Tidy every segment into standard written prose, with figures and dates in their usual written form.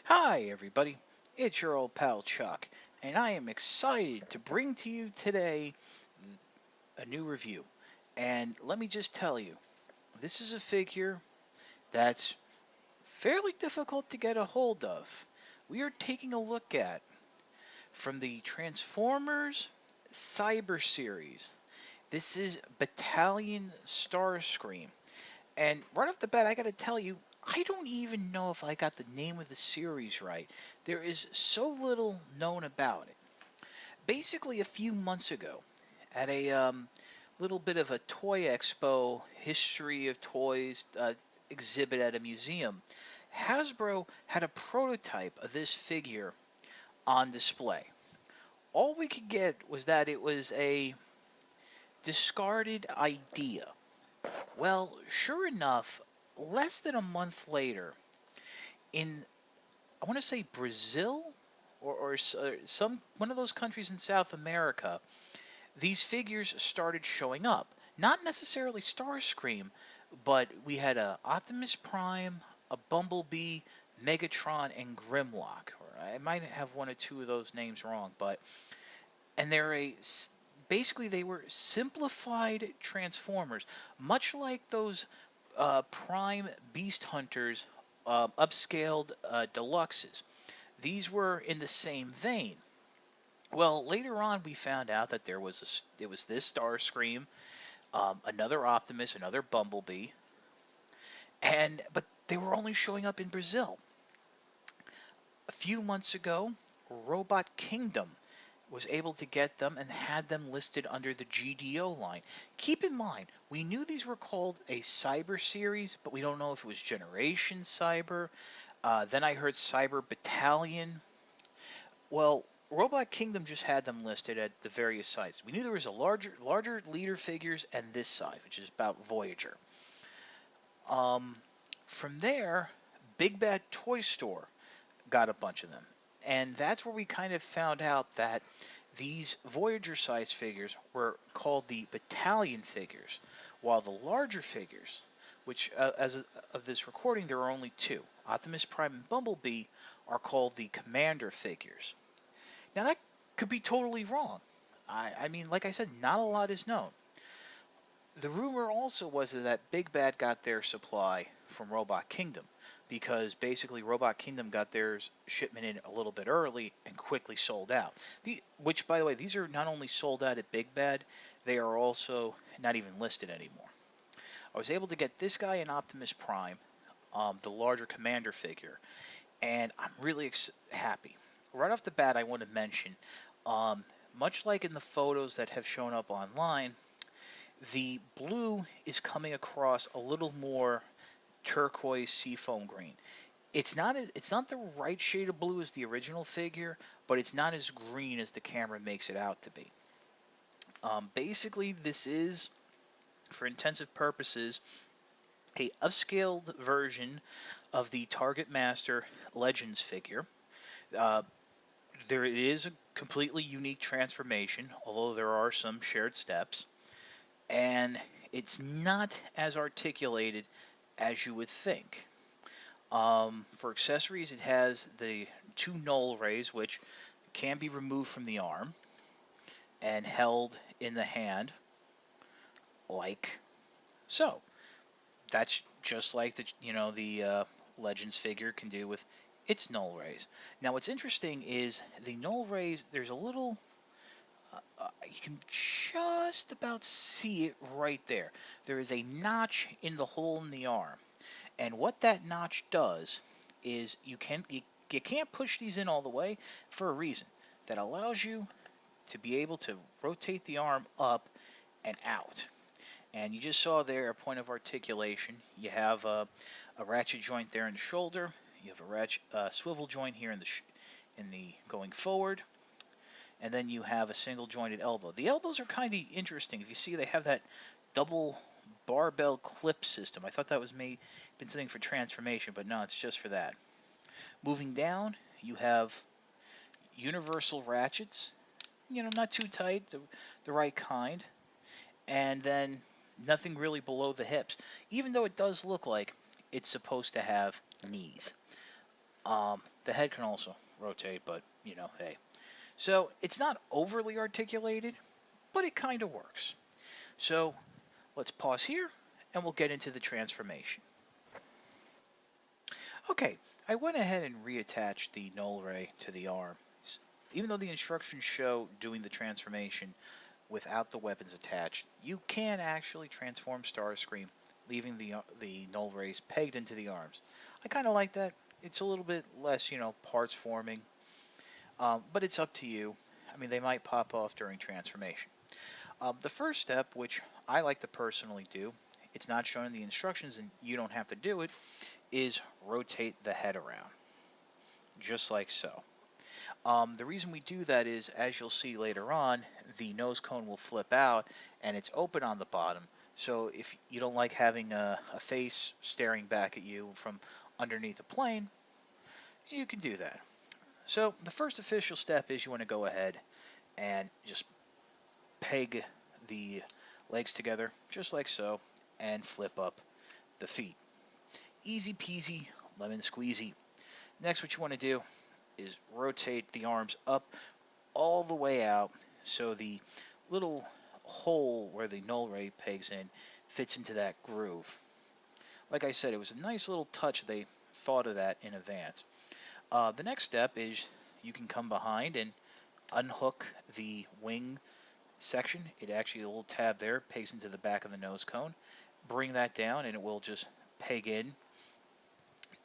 Hi, everybody. It's your old pal Chuck, and I am excited to bring to you today a new review. And let me just tell you, this is a figure that's fairly difficult to get a hold of. We are taking a look at from the Transformers Cyber series. This is Battalion Starscream. And right off the bat, I gotta tell you, I don't even know if I got the name of the series right. There is so little known about it. Basically, a few months ago, at a little bit of a toy expo, history of toys exhibit at a museum, Hasbro had a prototype of this figure on display. All we could get was that it was a discarded idea. Well, sure enough, less than a month later, in I want to say Brazil or some one of those countries in South America, these figures started showing up. Not necessarily Starscream, but we had a Optimus Prime, a Bumblebee, Megatron, and Grimlock. Or I might have one or two of those names wrong, but and basically they were simplified Transformers, much like those Prime Beast Hunters upscaled deluxes. These were in the same vein. Well, later on, we found out that it was this Starscream, another Optimus, another Bumblebee, and but they were only showing up in Brazil. A few months ago, Robot Kingdom was able to get them and had them listed under the GDO line. Keep in mind, we knew these were called a Cyber series, but we don't know if it was Generation Cyber. Then I heard Cyber Battalion. Well, Robot Kingdom just had them listed at the various sites. We knew there was a larger leader figures and this size, which is about Voyager. Um, from there, Big Bad Toy Store got a bunch of them, and that's where we kind of found out that these Voyager size figures were called the Battalion figures, while the larger figures, which of this recording there are only two, Optimus Prime and Bumblebee, are called the Commander figures. Now that could be totally wrong. I mean, like I said, not a lot is known. The rumor also was that Big Bad got their supply from Robot Kingdom, because basically Robot Kingdom got theirs shipment in a little bit early and quickly sold out. Which, by the way, these are not only sold out at Big Bad, they are also not even listed anymore. I was able to get this guy in Optimus Prime, the larger Commander figure, and I'm really happy. Right off the bat, I want to mention, um, much like in the photos that have shown up online, the blue is coming across a little more turquoise seafoam green. It's not the right shade of blue as the original figure, but it's not as green as the camera makes it out to be. Basically, this is, for intensive purposes, a upscaled version of the Target Master Legends figure. Uh, there is a completely unique transformation, although there are some shared steps, and it's not as articulated as you would think. For accessories, it has the two null rays, which can be removed from the arm and held in the hand, like so. That's just like the Legends figure can do with its null rays. Now, what's interesting is the null rays. There's a little. You can just about see it right there. There is a notch in the hole in the arm, and what that notch does is you can't push these in all the way for a reason. That allows you to be able to rotate the arm up and out. And you just saw there a point of articulation. You have a ratchet joint there in the shoulder. You have a swivel joint here in the going forward, and then you have a single jointed elbow. The elbows are kind of interesting. If you see, they have that double barbell clip system. I thought that was been something for transformation, but no, it's just for that. Moving down, you have universal ratchets. Not too tight, the right kind, and then nothing really below the hips, even though it does look like it's supposed to have knees. The head can also rotate, but hey. So it's not overly articulated, but it kind of works. So let's pause here, and we'll get into the transformation. Okay, I went ahead and reattached the null ray to the arm. Even though the instructions show doing the transformation without the weapons attached, you can actually transform Starscream, leaving the null rays pegged into the arms. I kind of like that. It's a little bit less, parts forming, but it's up to you. I mean, they might pop off during transformation. The first step, which I like to personally do, it's not shown in the instructions and you don't have to do it, is rotate the head around, just like so. The reason we do that is, as you'll see later on, the nose cone will flip out and it's open on the bottom. So if you don't like having a face staring back at you from underneath a plane, you can do that. So the first official step is you want to go ahead and just peg the legs together, just like so, and flip up the feet. Easy peasy, lemon squeezy. Next, what you want to do is rotate the arms up all the way out so the little hole where the null ray pegs in fits into that groove. Like I said, it was a nice little touch. They thought of that in advance. The next step is you can come behind and unhook the wing section. It actually, a little tab there, pegs into the back of the nose cone. Bring that down and it will just peg in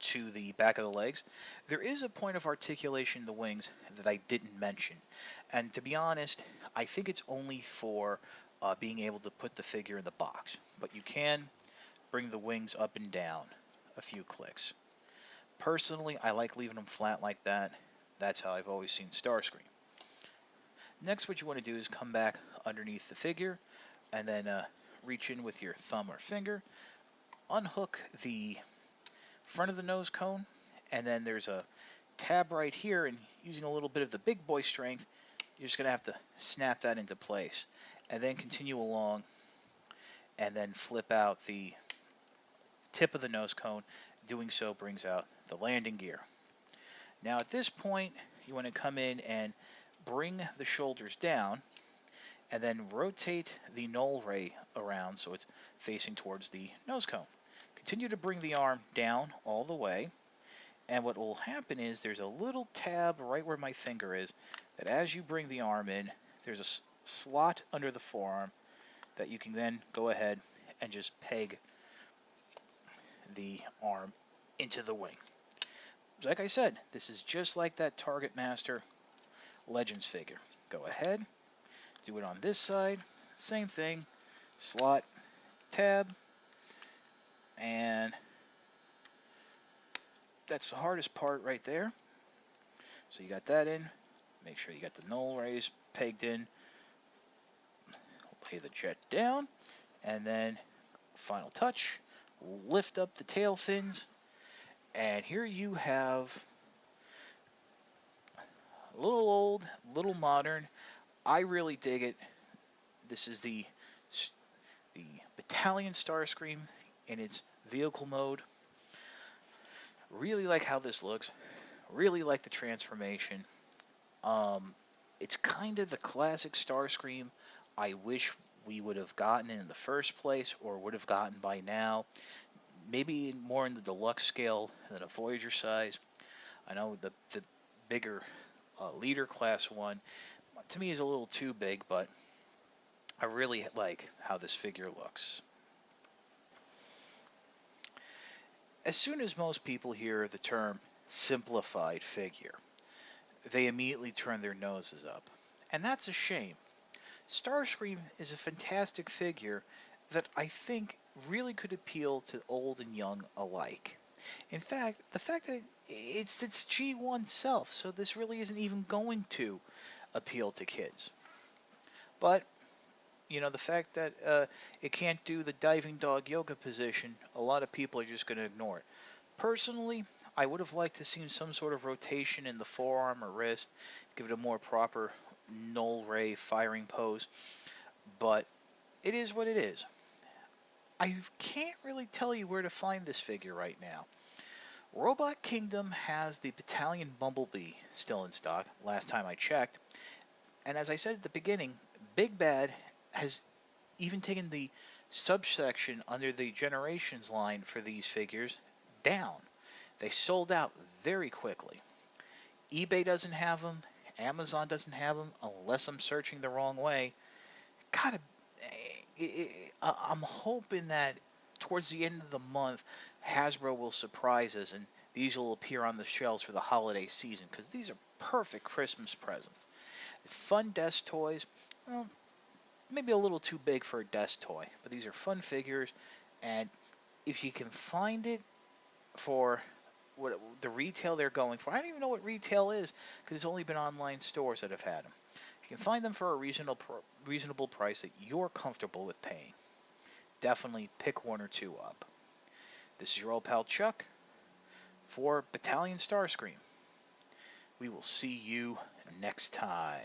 to the back of the legs. There is a point of articulation in the wings that I didn't mention. And to be honest, I think it's only for being able to put the figure in the box. But you can bring the wings up and down a few clicks. Personally, I like leaving them flat like that. That's how I've always seen Starscream. Next, what you want to do is come back underneath the figure and then reach in with your thumb or finger, unhook the front of the nose cone, and then there's a tab right here, and using a little bit of the big boy strength, you're just going to have to snap that into place, and then continue along, and then flip out the tip of the nose cone. Doing so brings out the landing gear. Now at this point, you want to come in and bring the shoulders down, and then rotate the null ray around so it's facing towards the nose cone. Continue to bring the arm down all the way, and what will happen is there's a little tab right where my finger is that as you bring the arm in, there's a slot under the forearm that you can then go ahead and just peg the arm into the wing. Like I said, this is just like that Target Master Legends figure. Go ahead, do it on this side, same thing, slot, tab, and that's the hardest part right there. So you got that in. Make sure you got the null rays pegged in. Lay the jet down, and then final touch. Lift up the tail fins, and here you have a little old, little modern. I really dig it. This is the Battalion Starscream in its vehicle mode. Really like how this looks. Really like the transformation. It's kind of the classic Starscream I wish we would have gotten in the first place, or would have gotten by now. Maybe more in the deluxe scale than a Voyager size. I know the bigger leader class one, to me, is a little too big, but I really like how this figure looks. As soon as most people hear the term simplified figure, they immediately turn their noses up. And that's a shame. Starscream is a fantastic figure that I think really could appeal to old and young alike. In fact, the fact that it's its G1 self, so this really isn't even going to appeal to kids. But, the fact that it can't do the diving dog yoga position, a lot of people are just going to ignore it. Personally, I would have liked to see some sort of rotation in the forearm or wrist, give it a more proper null ray firing pose, but it is what it is. I can't really tell you where to find this figure right now, Robot Kingdom has the Battalion Bumblebee still in stock, last time I checked. And as I said at the beginning, Big Bad has even taken the subsection under the Generations line for these figures down. They sold out very quickly. eBay doesn't have them. Amazon doesn't have them unless I'm searching the wrong way. Gotta, I'm hoping that towards the end of the month, Hasbro will surprise us and these will appear on the shelves for the holiday season because these are perfect Christmas presents. Fun desk toys. Well, maybe a little too big for a desk toy, but these are fun figures, and if you can find it for what the retail they're going for, I don't even know what retail is because it's only been online stores that have had them. If you can find them for a reasonable price that you're comfortable with paying, definitely pick one or two up. This is your old pal Chuck for Battalion Starscream. We will see you next time.